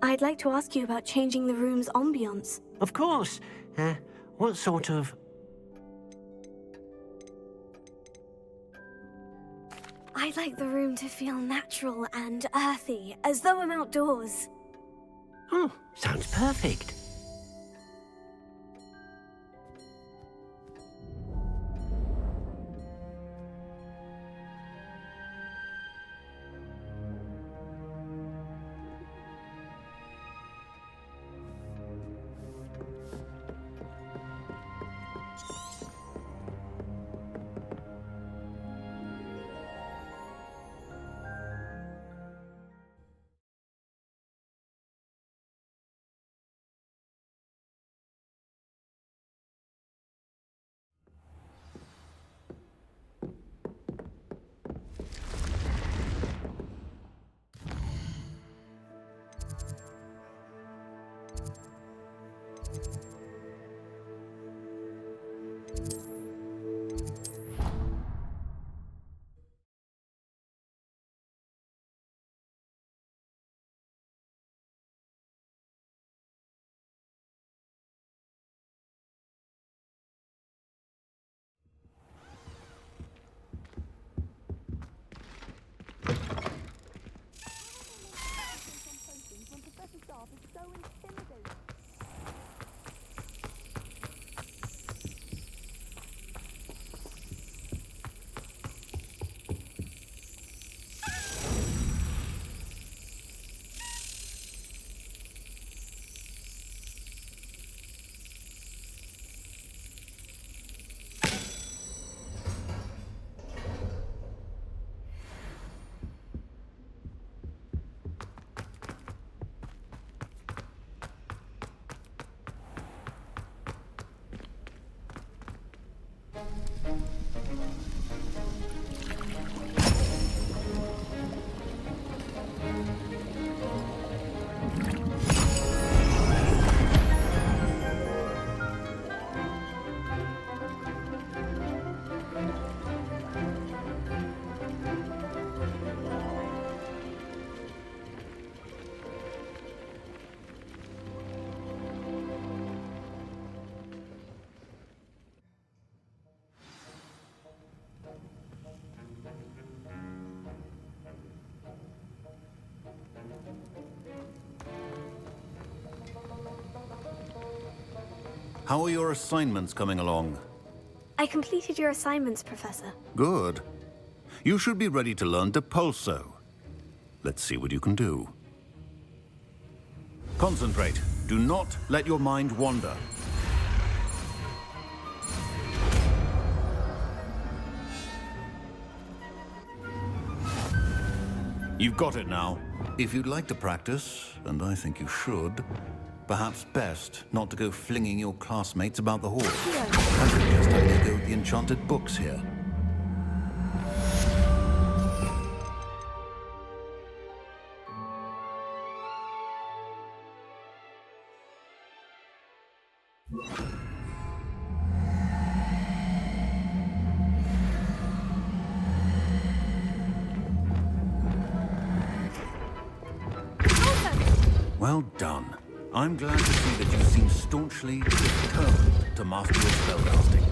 I'd like to ask you about changing the room's ambiance. Of course. What sort of... I'd like the room to feel natural and earthy, as though I'm outdoors. Oh, sounds perfect. How are your assignments coming along? I completed your assignments, Professor. Good. You should be ready to learn Depulso. Let's see what you can do. Concentrate. Do not let your mind wander. You've got it now. If you'd like to practice, and I think you should, perhaps best not to go flinging your classmates about the hall. I suggest I let go of the enchanted books here. Well done. I'm glad to see that you seem staunchly determined to master your spellcasting.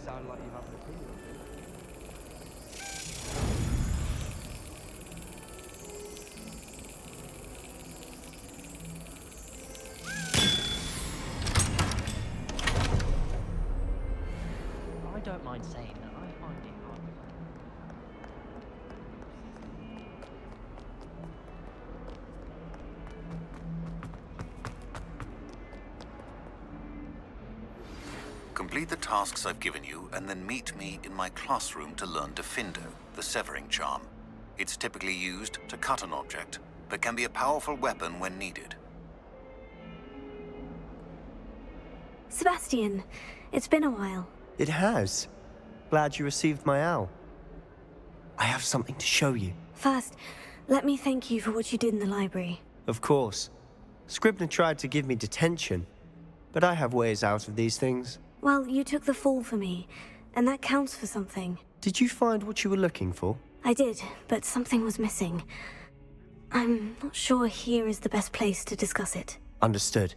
sound like you have an opinion on it. I don't mind saying that I find it hard. Complete the tasks I've given you, and then meet me in my classroom to learn Defindo, the severing charm. It's typically used to cut an object, but can be a powerful weapon when needed. Sebastian, it's been a while. It has. Glad you received my owl. I have something to show you. First, let me thank you for what you did in the library. Of course. Scribner tried to give me detention, but I have ways out of these things. Well, you took the fall for me, and that counts for something. Did you find what you were looking for? I did, but something was missing. I'm not sure here is the best place to discuss it. Understood.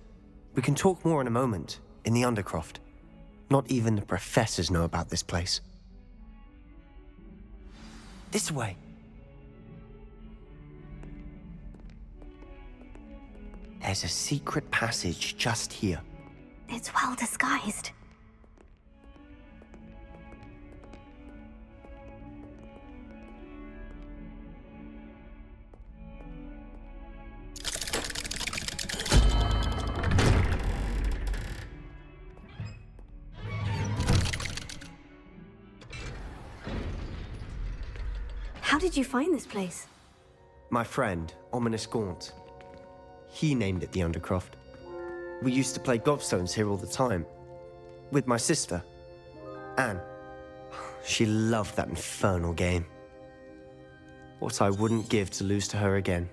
We can talk more in a moment, in the Undercroft. Not even the professors know about this place. This way. There's a secret passage just here. It's well disguised. How did you find this place? My friend, Ominous Gaunt. He named it the Undercroft. We used to play gobstones here all the time. With my sister, Anne. She loved that infernal game. What I wouldn't give to lose to her again.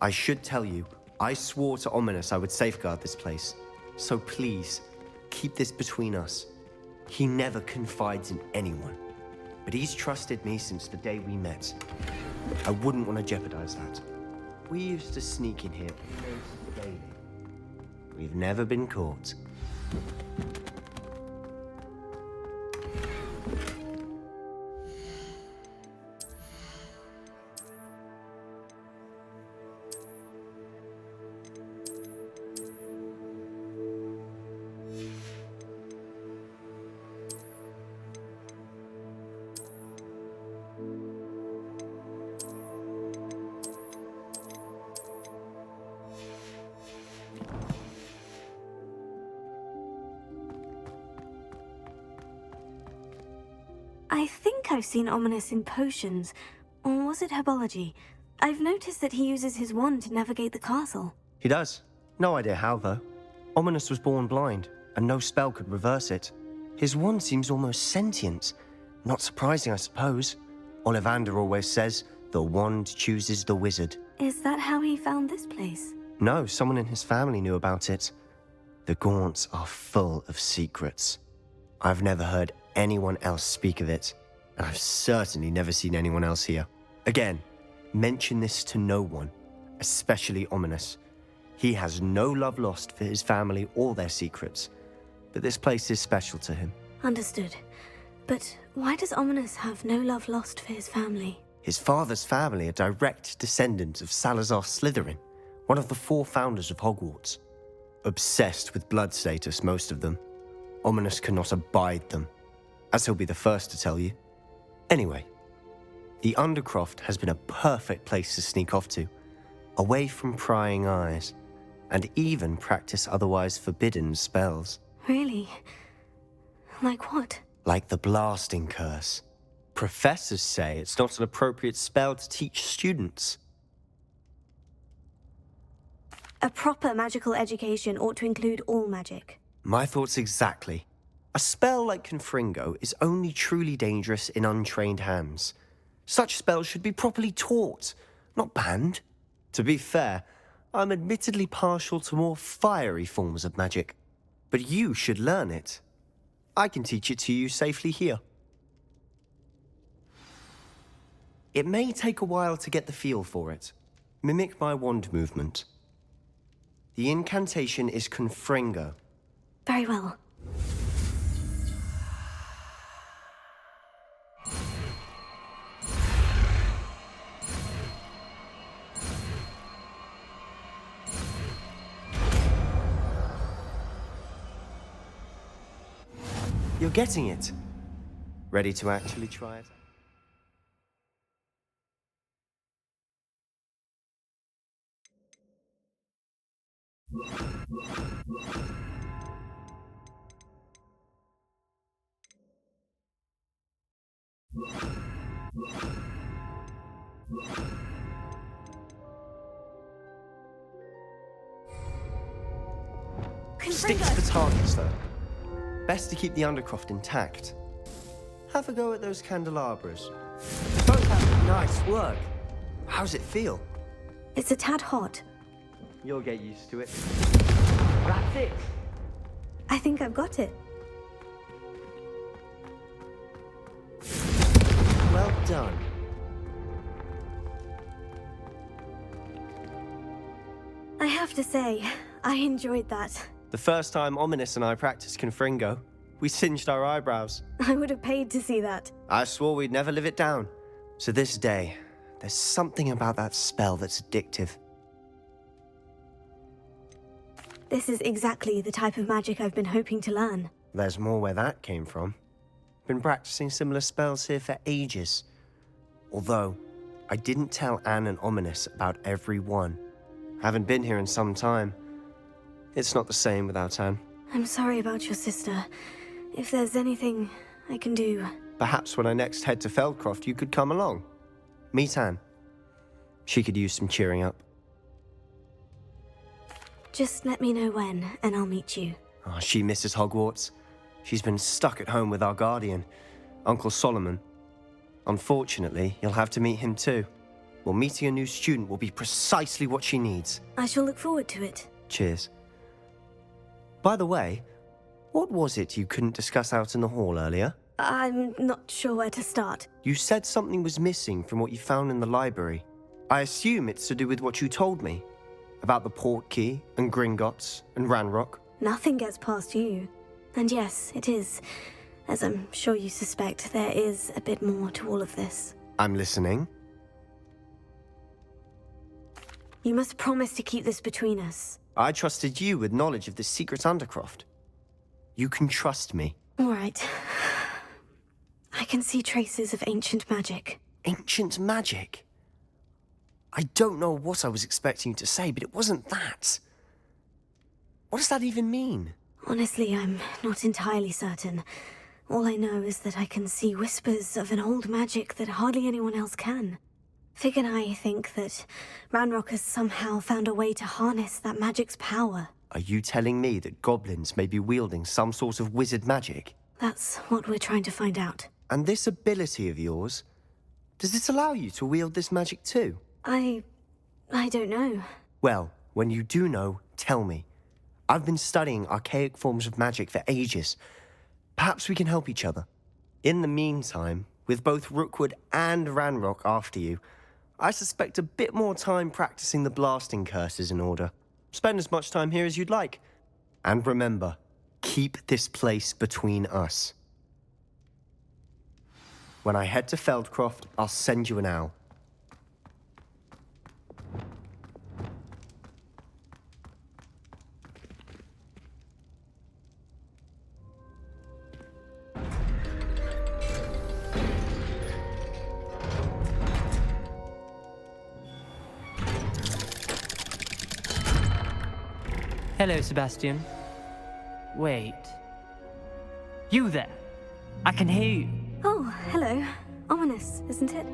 I should tell you, I swore to Ominous I would safeguard this place. So please, keep this between us. He never confides in anyone. But he's trusted me since the day we met. I wouldn't want to jeopardize that. We used to sneak in here almost daily. We've never been caught. I think I've seen Ominous in potions. Or was it herbology? I've noticed that he uses his wand to navigate the castle. He does. No idea how, though. Ominous was born blind, and no spell could reverse it. His wand seems almost sentient. Not surprising, I suppose. Ollivander always says, the wand chooses the wizard. Is that how he found this place? No, someone in his family knew about it. The Gaunts are full of secrets. I've never heard anyone else speak of it, and I've certainly never seen anyone else here. Again, mention this to no one, especially Ominous. He has no love lost for his family or their secrets, but this place is special to him. Understood. But why does Ominous have no love lost for his family? His father's family are direct descendants of Salazar Slytherin, one of the 4 founders of Hogwarts. Obsessed with blood status, most of them. Ominous cannot abide them, as he'll be the first to tell you. Anyway, the Undercroft has been a perfect place to sneak off to, away from prying eyes, and even practice otherwise forbidden spells. Really? Like what? Like the blasting curse. Professors say it's not an appropriate spell to teach students. A proper magical education ought to include all magic. My thoughts exactly. A spell like Confringo is only truly dangerous in untrained hands. Such spells should be properly taught, not banned. To be fair, I'm admittedly partial to more fiery forms of magic. But you should learn it. I can teach it to you safely here. It may take a while to get the feel for it. Mimic my wand movement. The incantation is Confringo. Very well. You're getting it. Ready to actually try it? Stick to the targets, though. Best to keep the Undercroft intact. Have a go at those candelabras. Both have nice work. How's it feel? It's a tad hot. You'll get used to it. That's it. I think I've got it. Well done. I have to say, I enjoyed that. The first time Ominous and I practiced Confringo, we singed our eyebrows. I would have paid to see that. I swore we'd never live it down. So this day, there's something about that spell that's addictive. This is exactly the type of magic I've been hoping to learn. There's more where that came from. Been practicing similar spells here for ages. Although, I didn't tell Anne and Ominous about every one. Haven't been here in some time. It's not the same without Anne. I'm sorry about your sister. If there's anything I can do... Perhaps when I next head to Feldcroft, you could come along. Meet Anne. She could use some cheering up. Just let me know when, and I'll meet you. Oh, she misses Hogwarts. She's been stuck at home with our guardian, Uncle Solomon. Unfortunately, you'll have to meet him too. Well, meeting a new student will be precisely what she needs. I shall look forward to it. Cheers. By the way, what was it you couldn't discuss out in the hall earlier? I'm not sure where to start. You said something was missing from what you found in the library. I assume it's to do with what you told me. About the Portkey, and Gringotts, and Ranrock. Nothing gets past you. And yes, it is. As I'm sure you suspect, there is a bit more to all of this. I'm listening. You must promise to keep this between us. I trusted you with knowledge of the secret Undercroft. You can trust me. All right. I can see traces of ancient magic. Ancient magic? I don't know what I was expecting you to say, but it wasn't that. What does that even mean? Honestly, I'm not entirely certain. All I know is that I can see whispers of an old magic that hardly anyone else can. Fig and I think that Ranrock has somehow found a way to harness that magic's power. Are you telling me that goblins may be wielding some sort of wizard magic? That's what we're trying to find out. And this ability of yours, does it allow you to wield this magic too? I don't know. Well, when you do know, tell me. I've been studying archaic forms of magic for ages. Perhaps we can help each other. In the meantime, with both Rookwood and Ranrock after you, I suspect a bit more time practicing the blasting curses in order. Spend as much time here as you'd like. And remember, keep this place between us. When I head to Feldcroft, I'll send you an owl. Hello, Sebastian. Wait. You there? I can hear you. Oh, hello. Ominous, isn't it?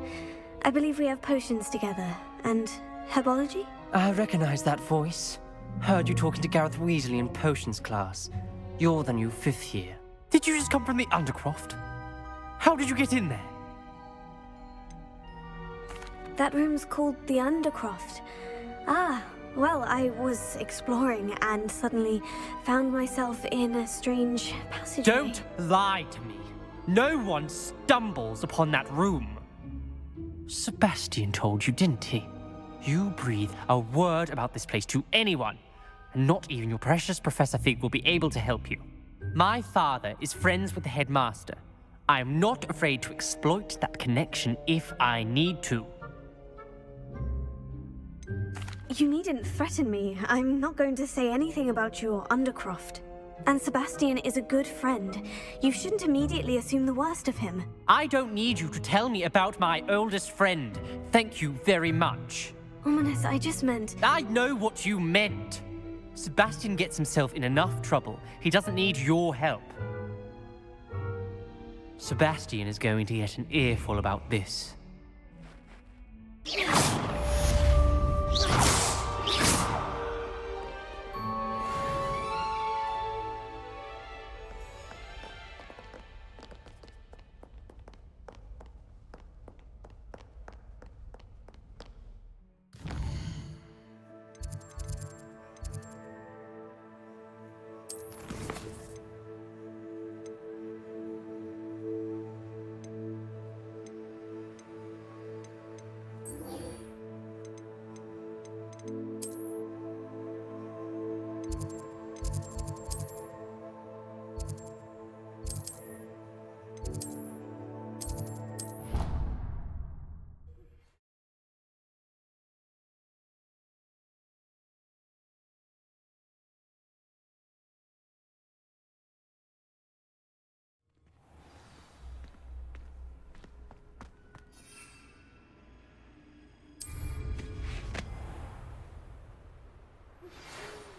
I believe we have potions together. And herbology? I recognize that voice. Heard you talking to Gareth Weasley in potions class. You're the new 5th year. Did you just come from the Undercroft? How did you get in there? That room's called the Undercroft. Ah, well, I was exploring and suddenly found myself in a strange passageway. Don't lie to me. No one stumbles upon that room. Sebastian told you, didn't he? You breathe a word about this place to anyone, and not even your precious Professor Fig will be able to help you. My father is friends with the headmaster. I am not afraid to exploit that connection if I need to. You needn't threaten me. I'm not going to say anything about your Undercroft. And Sebastian is a good friend. You shouldn't immediately assume the worst of him. I don't need you to tell me about my oldest friend. Thank you very much. Ominous, I just meant... I know what you meant. Sebastian gets himself in enough trouble. He doesn't need your help. Sebastian is going to get an earful about this.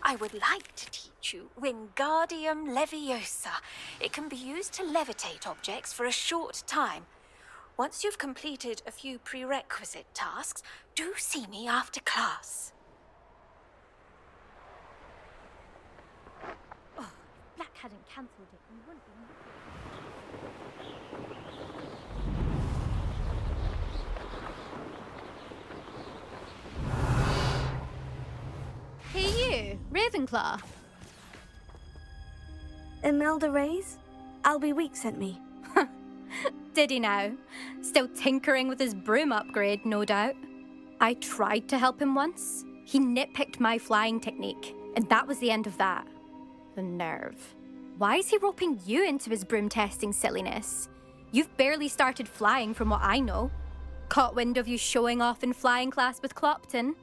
I would like to teach you Wingardium Leviosa. It can be used to levitate objects for a short time. Once you've completed a few prerequisite tasks, do see me after class. Oh, if Black hadn't cancelled it, we wouldn't be... Hey you, Ravenclaw. Imelda Reyes? Albie Week sent me. Did he now? Still tinkering with his broom upgrade, no doubt. I tried to help him once. He nitpicked my flying technique, and that was the end of that. The nerve. Why is he roping you into his broom testing silliness? You've barely started flying from what I know. Caught wind of you showing off in flying class with Clopton.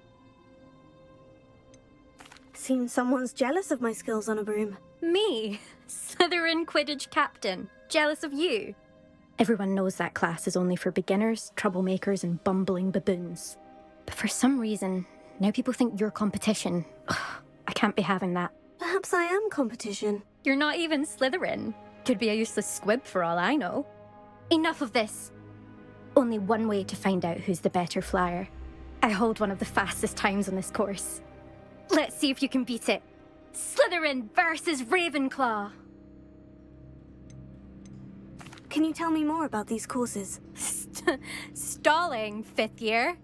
Seems someone's jealous of my skills on a broom. Me? Slytherin Quidditch captain. Jealous of you? Everyone knows that class is only for beginners, troublemakers, and bumbling baboons. But for some reason, now people think you're competition. Ugh, I can't be having that. Perhaps I am competition. You're not even Slytherin. Could be a useless squib for all I know. Enough of this. Only one way to find out who's the better flyer. I hold one of the fastest times on this course. Let's see if you can beat it. Slytherin versus Ravenclaw. Can you tell me more about these courses? Stalling, fifth year.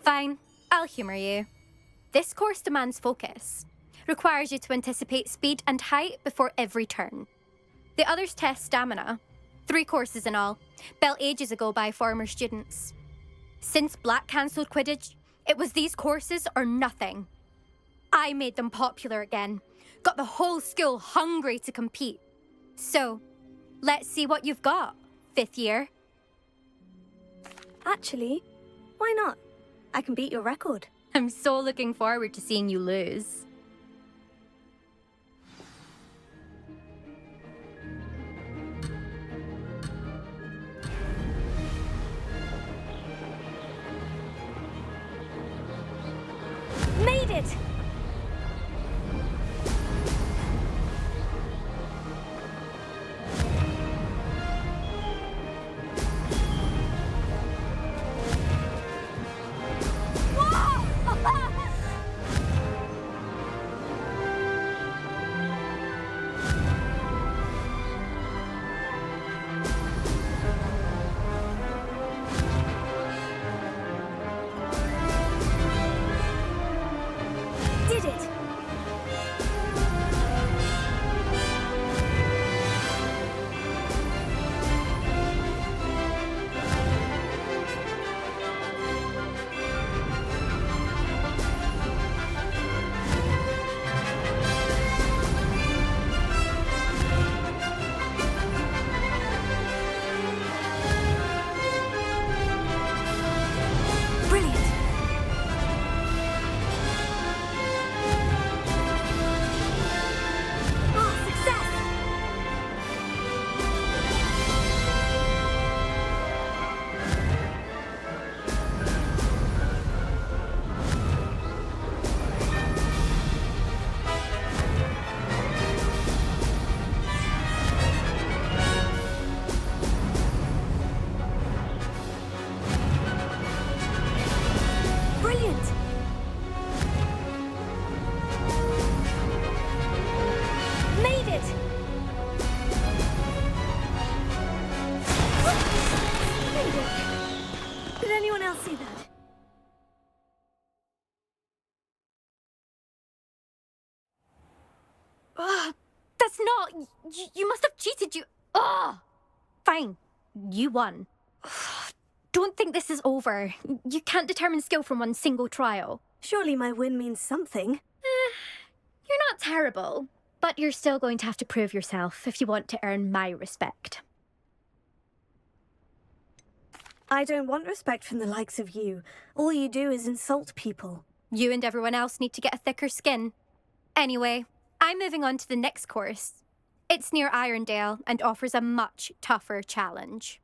Fine, I'll humor you. This course demands focus. Requires you to anticipate speed and height before every turn. The others test stamina. 3 courses in all, built ages ago by former students. Since Black cancelled Quidditch, it was these courses or nothing. I made them popular again. Got the whole school hungry to compete. So, let's see what you've got, fifth year. Actually, why not? I can beat your record. I'm so looking forward to seeing you lose. Made it! anyone else see that? Ugh, that's not... You must have cheated, you... Ugh! Fine. You won. Ugh, don't think this is over. You can't determine skill from one single trial. Surely my win means something. You're not terrible, but you're still going to have to prove yourself if you want to earn my respect. I don't want respect from the likes of you. All you do is insult people. You and everyone else need to get a thicker skin. Anyway, I'm moving on to the next course. It's near Irondale and offers a much tougher challenge.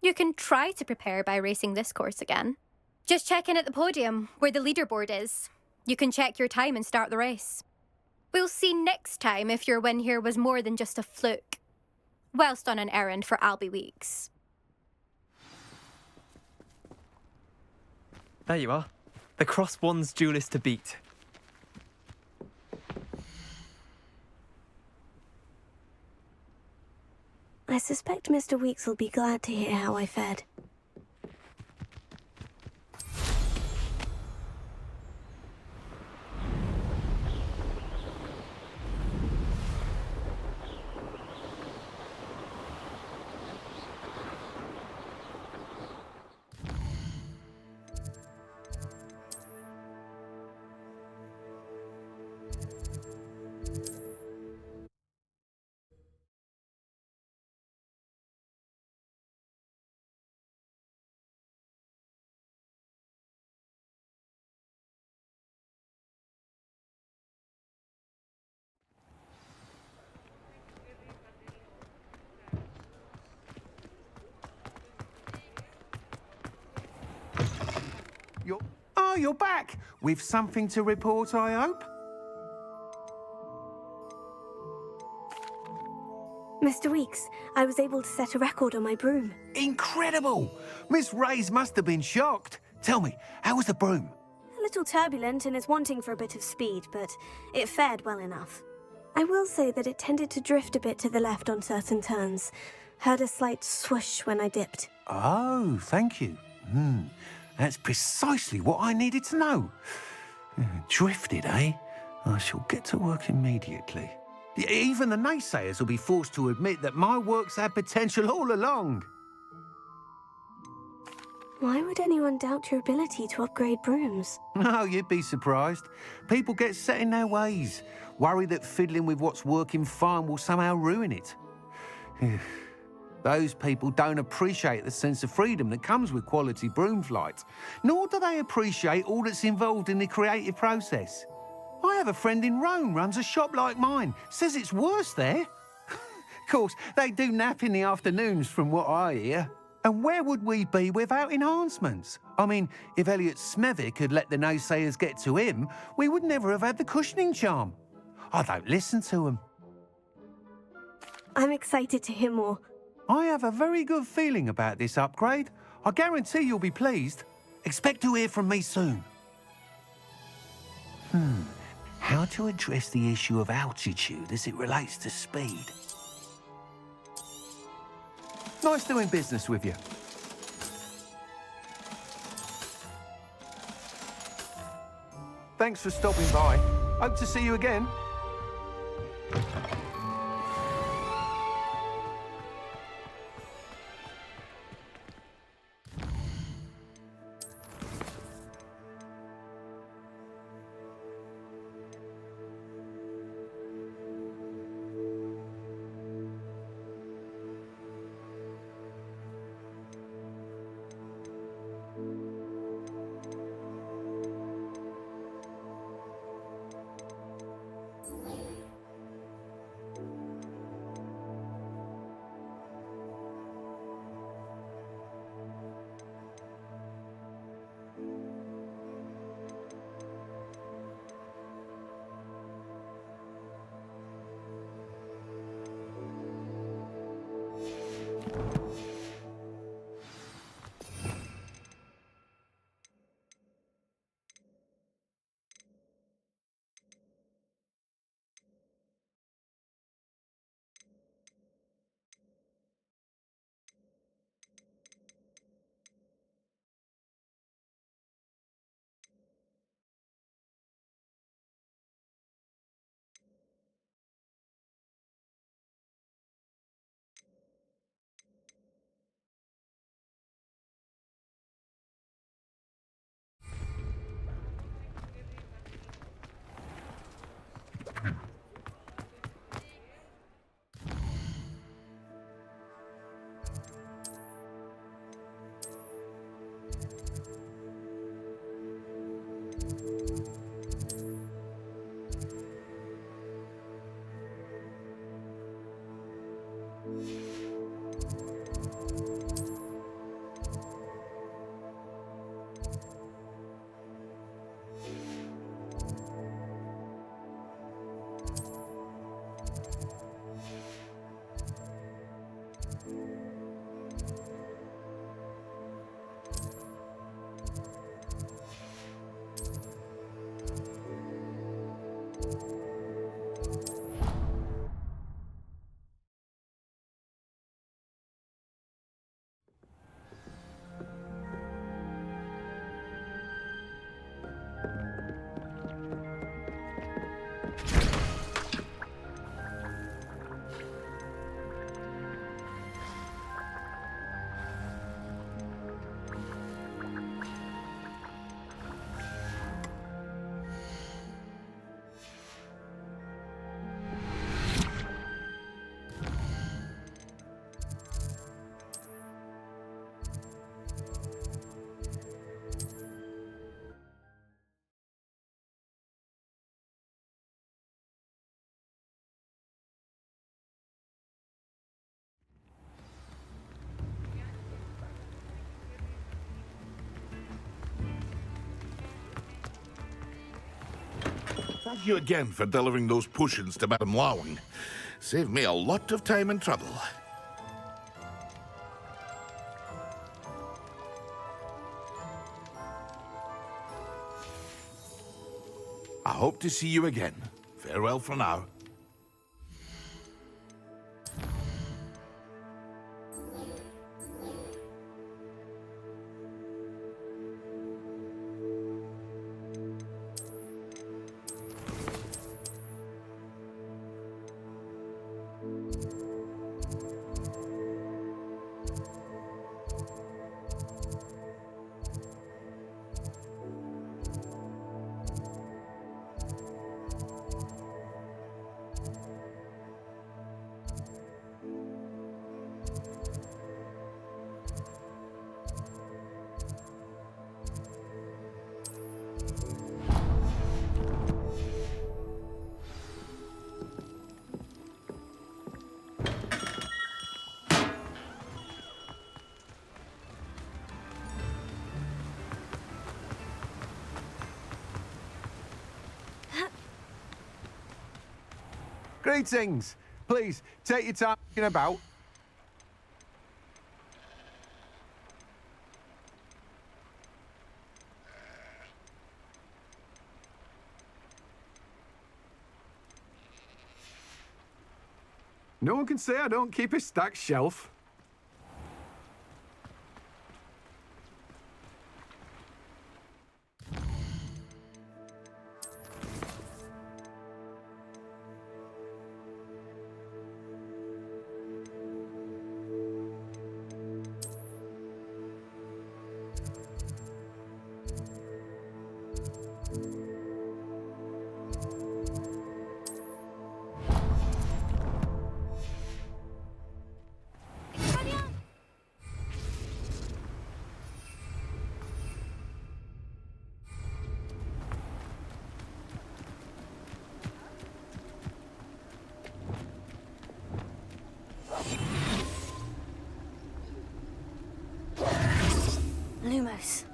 You can try to prepare by racing this course again. Just check in at the podium, where the leaderboard is. You can check your time and start the race. We'll see next time if your win here was more than just a fluke. Whilst on an errand for Albie Weeks. There you are. The Cross One's duelist to beat. I suspect Mr. Weeks will be glad to hear how I fared. You're back! With something to report, I hope? Mr. Weeks, I was able to set a record on my broom. Incredible! Miss Reyes must have been shocked. Tell me, how was the broom? A little turbulent and is wanting for a bit of speed, but it fared well enough. I will say that it tended to drift a bit to the left on certain turns. Heard a slight swoosh when I dipped. Oh, thank you. That's precisely what I needed to know. Drifted, eh? I shall get to work immediately. Even the naysayers will be forced to admit that my work's had potential all along. Why would anyone doubt your ability to upgrade brooms? No, you'd be surprised. People get set in their ways, worry that fiddling with what's working fine will somehow ruin it. Those people don't appreciate the sense of freedom that comes with quality broom flight, nor do they appreciate all that's involved in the creative process. I have a friend in Rome runs a shop like mine, says it's worse there. Of course, they do nap in the afternoons from what I hear. And where would we be without enhancements? I mean, if Elliot Smethwick had let the naysayers get to him, we would never have had the cushioning charm. I don't listen to them. I'm excited to hear more. I have a very good feeling about this upgrade. I guarantee you'll be pleased. Expect to hear from me soon. How to address the issue of altitude as it relates to speed? Nice doing business with you. Thanks for stopping by. Hope to see you again. Thank you again for delivering those potions to Madame Lawing. Saved me a lot of time and trouble. I hope to see you again. Farewell for now. Greetings. Please, take your time looking about. No one can say I don't keep a stacked shelf. Lumos.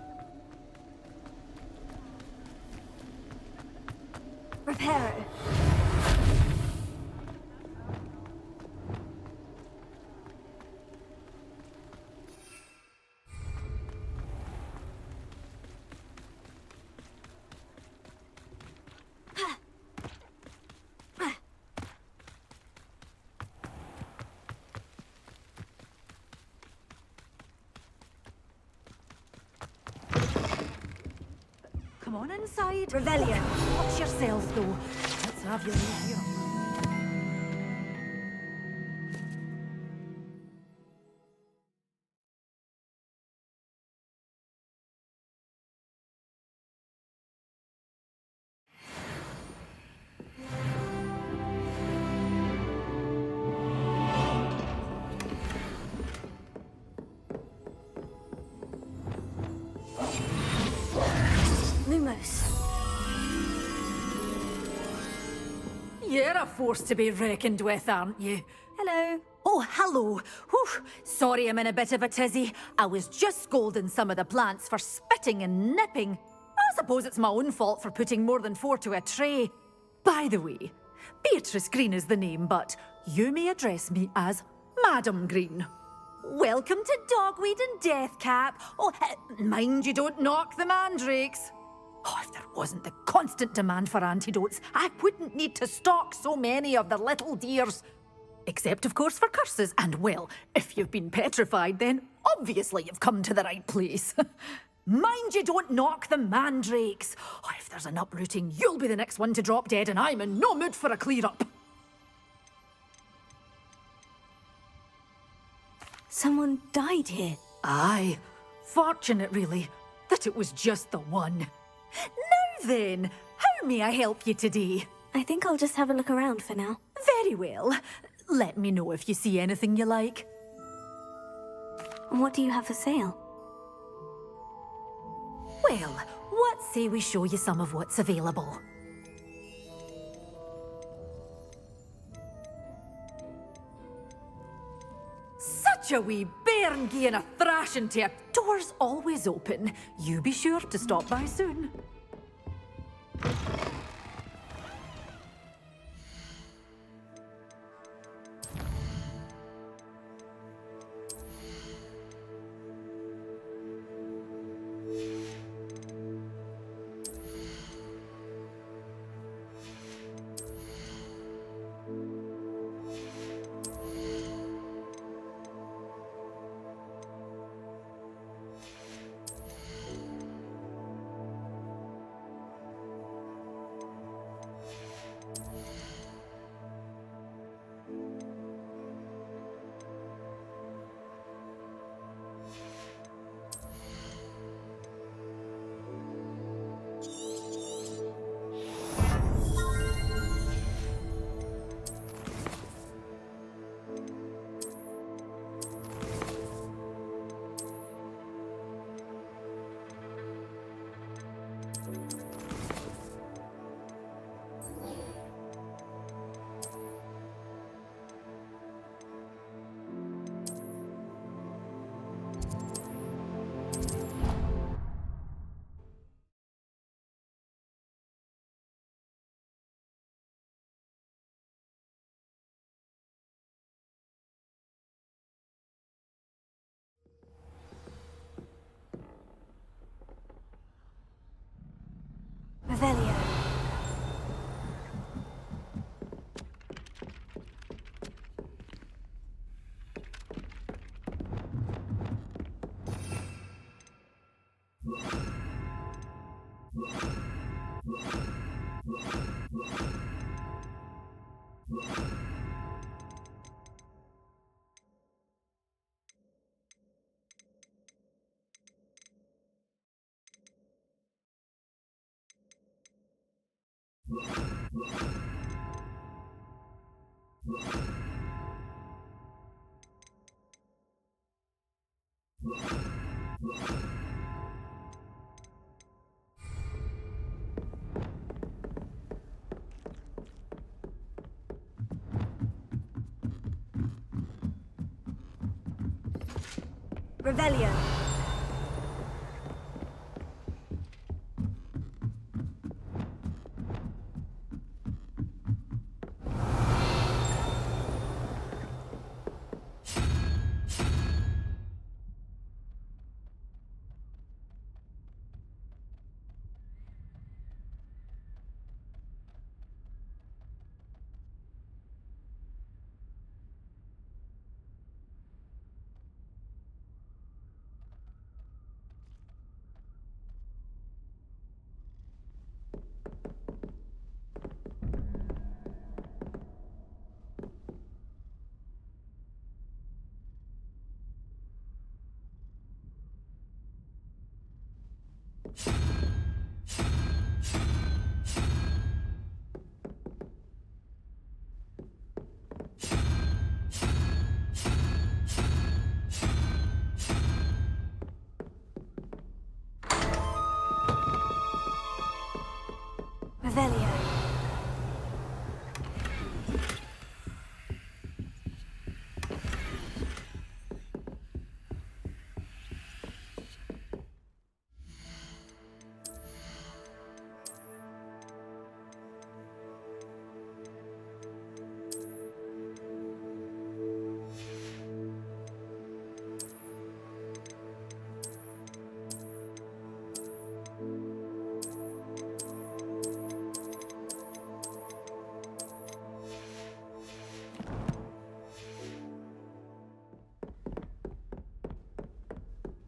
Reparo. Come on inside. Revelio. Watch yourselves, though. Let's have your review. Lumos. You're a force to be reckoned with, aren't you? Hello. Oh, hello. Whew. Sorry I'm in a bit of a tizzy. I was just scolding some of the plants for spitting and nipping. I suppose it's my own fault for putting more than 4 to a tray. By the way, Beatrice Green is the name, but you may address me as Madam Green. Welcome to Dogweed and Deathcap. Oh, mind you don't knock the mandrakes. Oh, if there wasn't the constant demand for antidotes, I wouldn't need to stock so many of the little dears. Except, of course, for curses. And, well, if you've been petrified, then obviously you've come to the right place. Mind you don't knock the mandrakes. Oh, if there's an uprooting, you'll be the next one to drop dead, and I'm in no mood for a clear-up. Someone died here. Aye. Fortunate, really, that it was just the one. Now then, how may I help you today? I think I'll just have a look around for now. Very well. Let me know if you see anything you like. What do you have for sale? Well, what say we show you some of what's available? Such a wee bairn gieing a thrashing to you. Door's always open. You be sure to stop by soon. Revelio. Revelio. Revelio.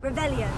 Revelio.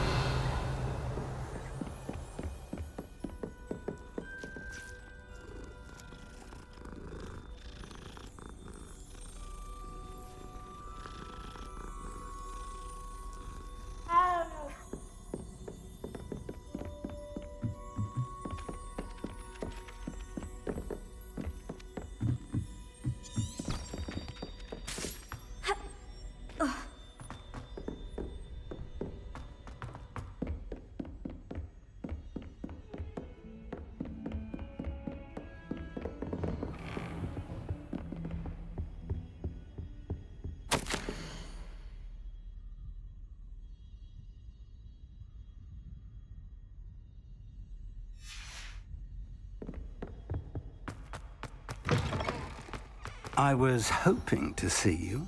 I was hoping to see you.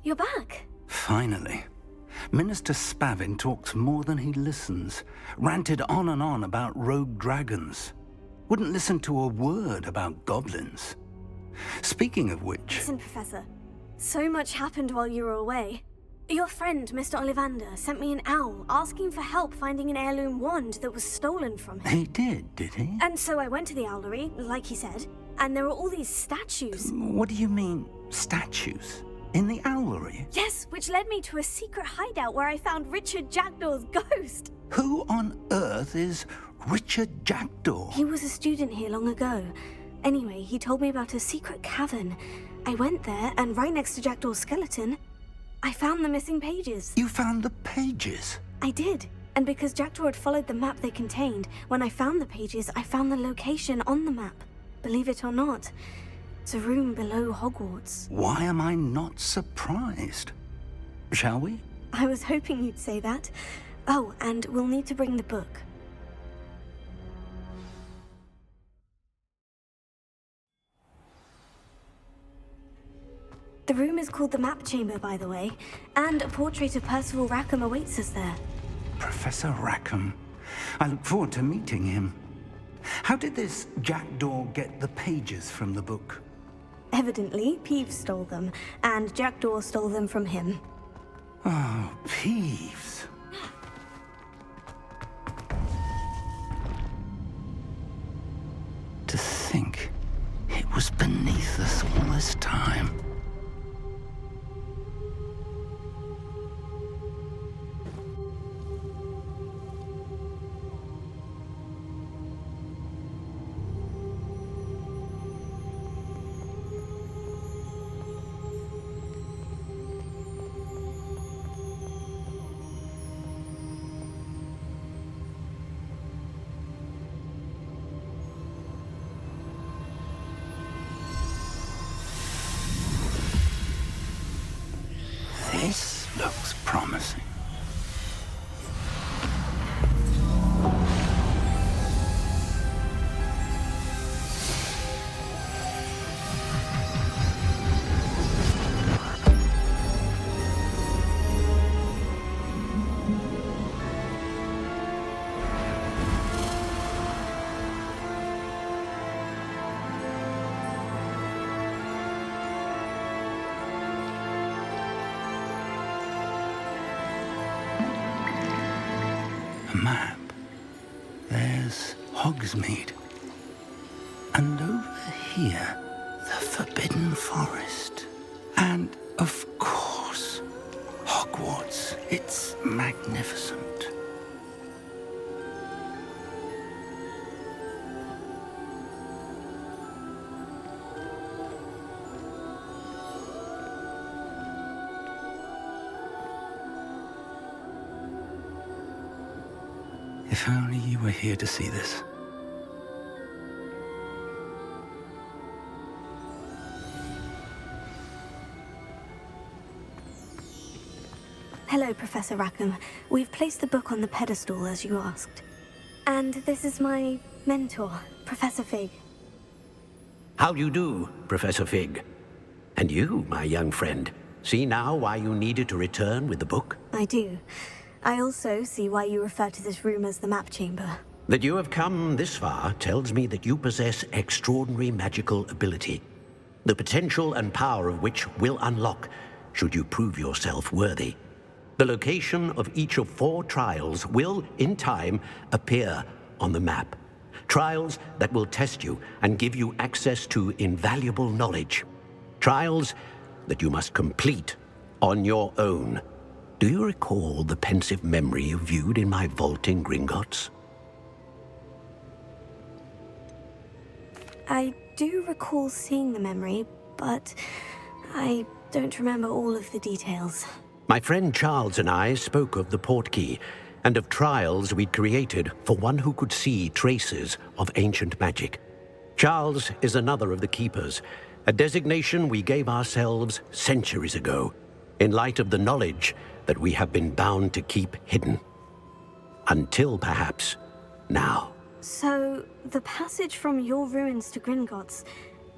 You're back. Finally. Minister Spavin talks more than he listens. Ranted on and on about rogue dragons. Wouldn't listen to a word about goblins. Speaking of which... Listen, Professor. So much happened while you were away. Your friend, Mr. Ollivander, sent me an owl asking for help finding an heirloom wand that was stolen from him. He did he? And so I went to the owlery, like he said, and there were all these statues. What do you mean, statues? In the owlery? Yes, which led me to a secret hideout where I found Richard Jackdaw's ghost. Who on earth is Richard Jackdaw? He was a student here long ago. Anyway, he told me about a secret cavern. I went there, and right next to Jackdaw's skeleton, I found the missing pages. You found the pages? I did. And because Jackdaw had followed the map they contained, when I found the pages, I found the location on the map. Believe it or not, it's a room below Hogwarts. Why am I not surprised? Shall we? I was hoping you'd say that. Oh, and we'll need to bring the book. The room is called the Map Chamber, by the way, and a portrait of Percival Rackham awaits us there. Professor Rackham. I look forward to meeting him. How did this jackdaw get the pages from the book? Evidently, Peeves stole them, and Jackdaw stole them from him. Oh, Peeves. To think it was beneath us all this time. This looks promising. Map. There's Hogsmeade. And over here, the Forbidden Forest. And, of course, Hogwarts. It's magnificent. If only you were here to see this. Hello, Professor Rackham. We've placed the book on the pedestal as you asked. And this is my mentor, Professor Fig. How do you do, Professor Fig? And you, my young friend, see now why you needed to return with the book? I do. I also see why you refer to this room as the map chamber. That you have come this far tells me that you possess extraordinary magical ability, the potential and power of which will unlock should you prove yourself worthy. The location of each of 4 trials will, in time, appear on the map. Trials that will test you and give you access to invaluable knowledge. Trials that you must complete on your own. Do you recall the pensive memory you viewed in my vault in Gringotts? I do recall seeing the memory, but I don't remember all of the details. My friend Charles and I spoke of the portkey and of trials we'd created for one who could see traces of ancient magic. Charles is another of the keepers, a designation we gave ourselves centuries ago, in light of the knowledge that we have been bound to keep hidden. Until perhaps now. So, the passage from your ruins to Gringotts,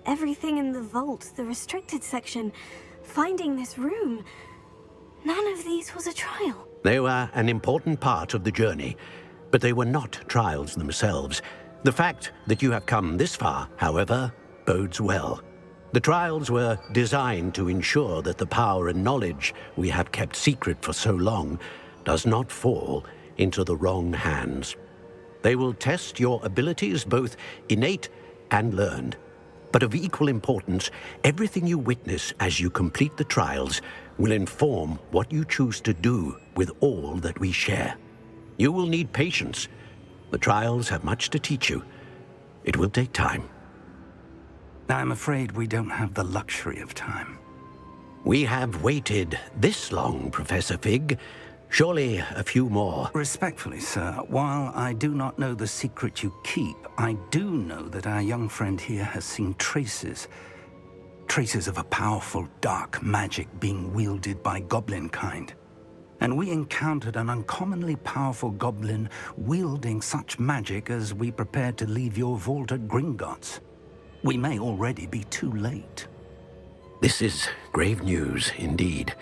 everything in the vault, the restricted section, finding this room, none of these was a trial. They were an important part of the journey, but they were not trials themselves. The fact that you have come this far, however, bodes well. The trials were designed to ensure that the power and knowledge we have kept secret for so long does not fall into the wrong hands. They will test your abilities, both innate and learned. But of equal importance, everything you witness as you complete the trials will inform what you choose to do with all that we share. You will need patience. The trials have much to teach you. It will take time. I'm afraid we don't have the luxury of time. We have waited this long, Professor Fig. Surely a few more. Respectfully, sir, while I do not know the secret you keep, I do know that our young friend here has seen traces of a powerful dark magic being wielded by goblin kind. And we encountered an uncommonly powerful goblin wielding such magic as we prepared to leave your vault at Gringotts. We may already be too late. This is grave news indeed.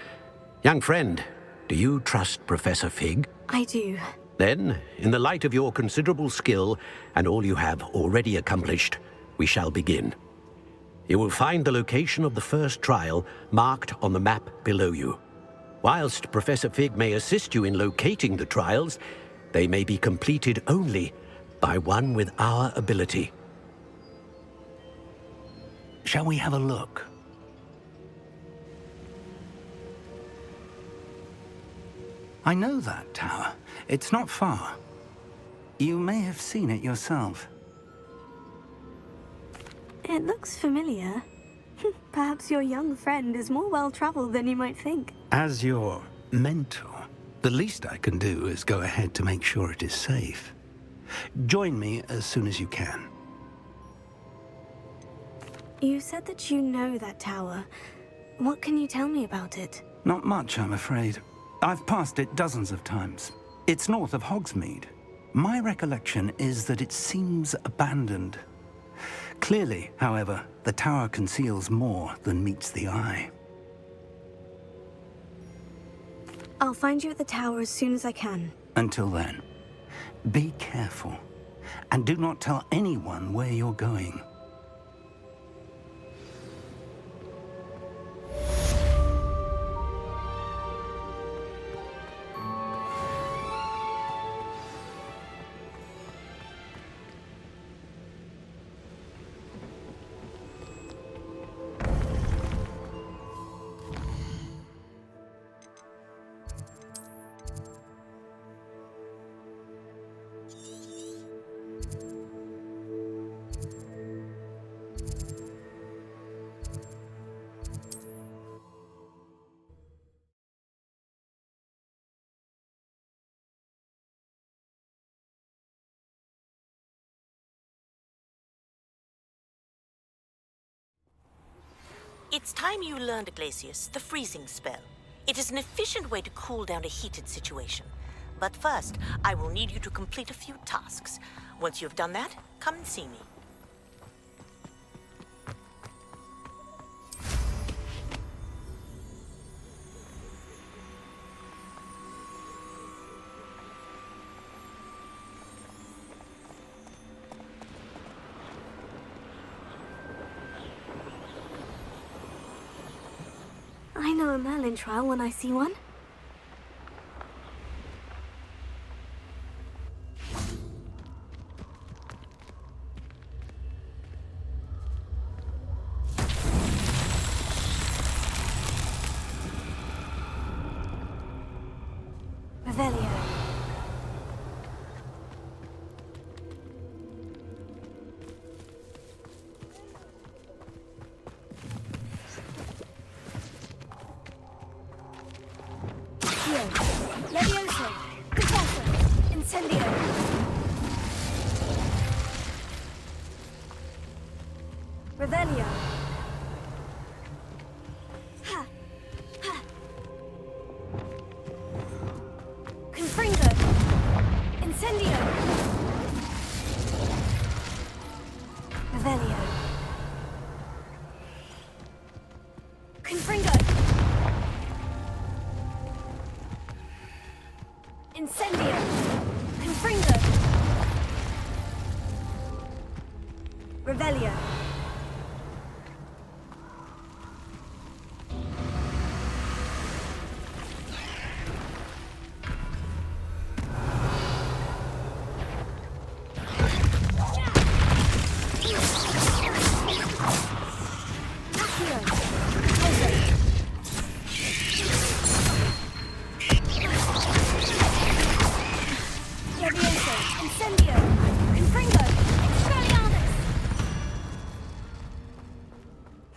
Young friend, do you trust Professor Fig? I do. Then, in the light of your considerable skill and all you have already accomplished, we shall begin. You will find the location of the first trial marked on the map below you. Whilst Professor Fig may assist you in locating the trials, they may be completed only by one with our ability. Shall we have a look? I know that tower. It's not far. You may have seen it yourself. It looks familiar. Perhaps your young friend is more well-traveled than you might think. As your mentor, the least I can do is go ahead to make sure it is safe. Join me as soon as you can. You said that you know that tower. What can you tell me about it? Not much, I'm afraid. I've passed it dozens of times. It's north of Hogsmeade. My recollection is that it seems abandoned. Clearly, however, the tower conceals more than meets the eye. I'll find you at the tower as soon as I can. Until then, be careful, and do not tell anyone where you're going. It's time you learned, Glacius, the freezing spell. It is an efficient way to cool down a heated situation. But first, I will need you to complete a few tasks. Once you've done that, come and see me. I know a Merlin trial when I see one. Revelio. Levioso! Convulso! Incendio! Revelio! Ha! Ha! Confringo! Incendio! Revelio! Confringo! Incendio! Confringo! Revelio!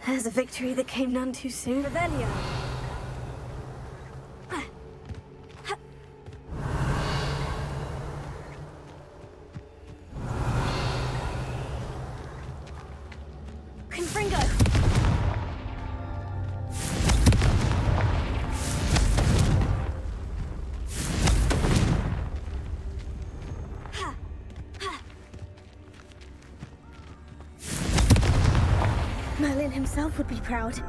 There's a victory that came none too soon. Revelio. Confringo. Merlin himself would be proud.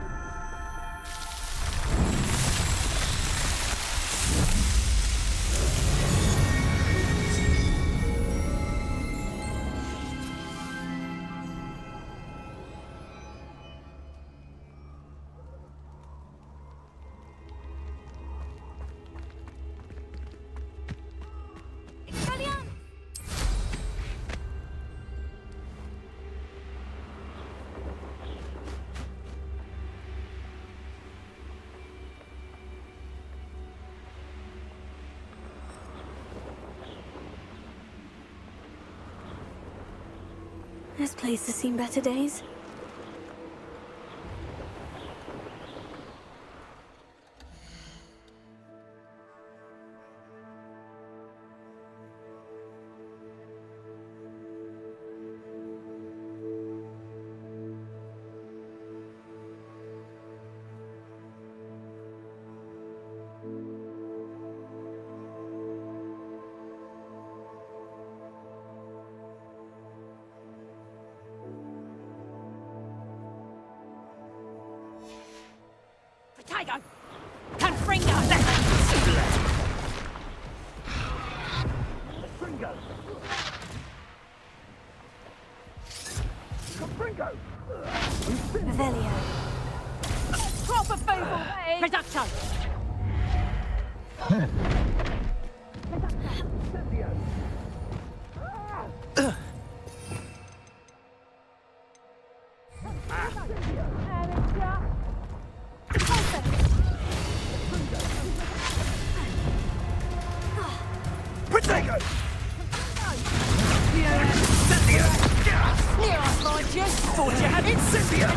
This place has seen better days. Tiger! Confringo! Confringo! Confringo! Revelio. Proper food! Reducto! Protego! Here I find you! Thought you had Incendio!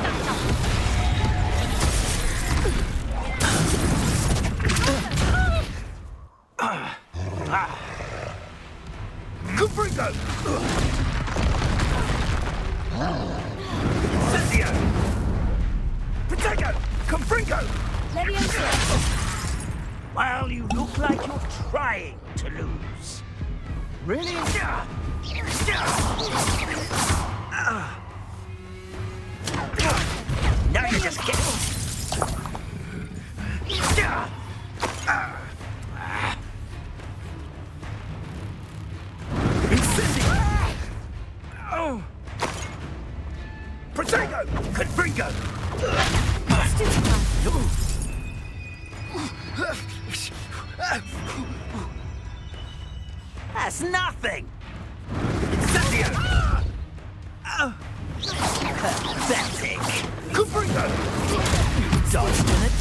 Confringo! Incendio! Protego! Confringo! Well, you look like you're trying to lose. Really? Now you're just kidding. Protego! Confringo! That's nothing. Incendio! Pathetic. Confringo! Dodged in it.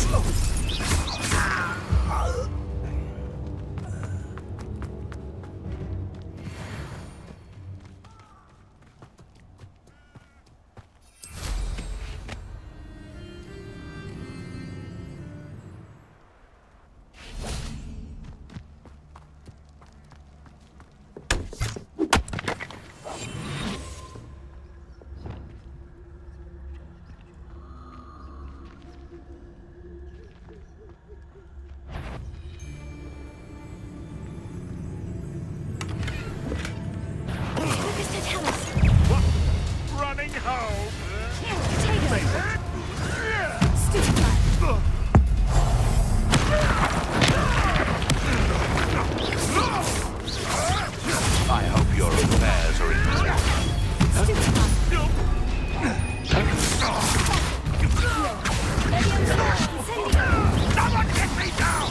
Running home! I hope your affairs are in Someone get me down!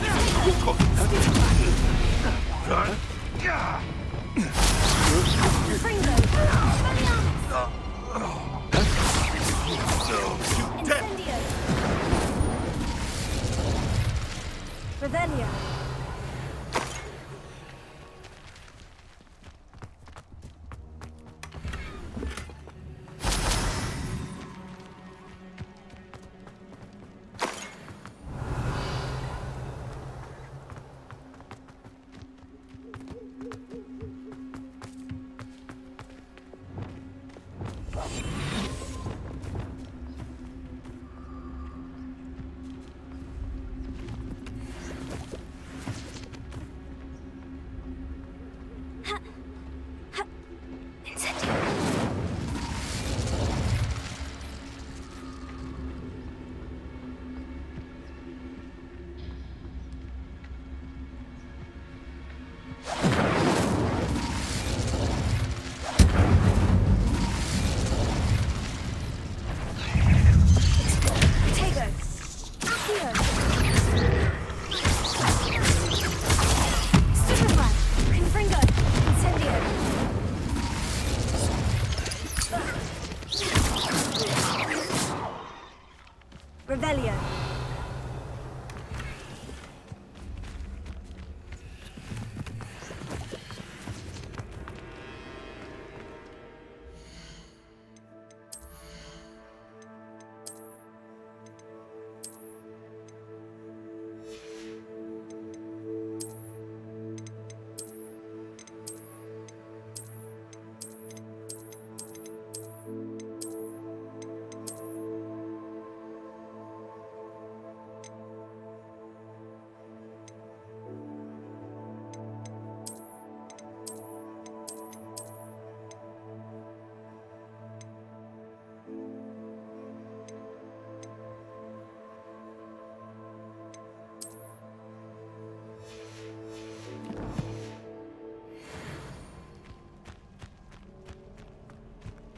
Revelio.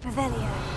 Revelio.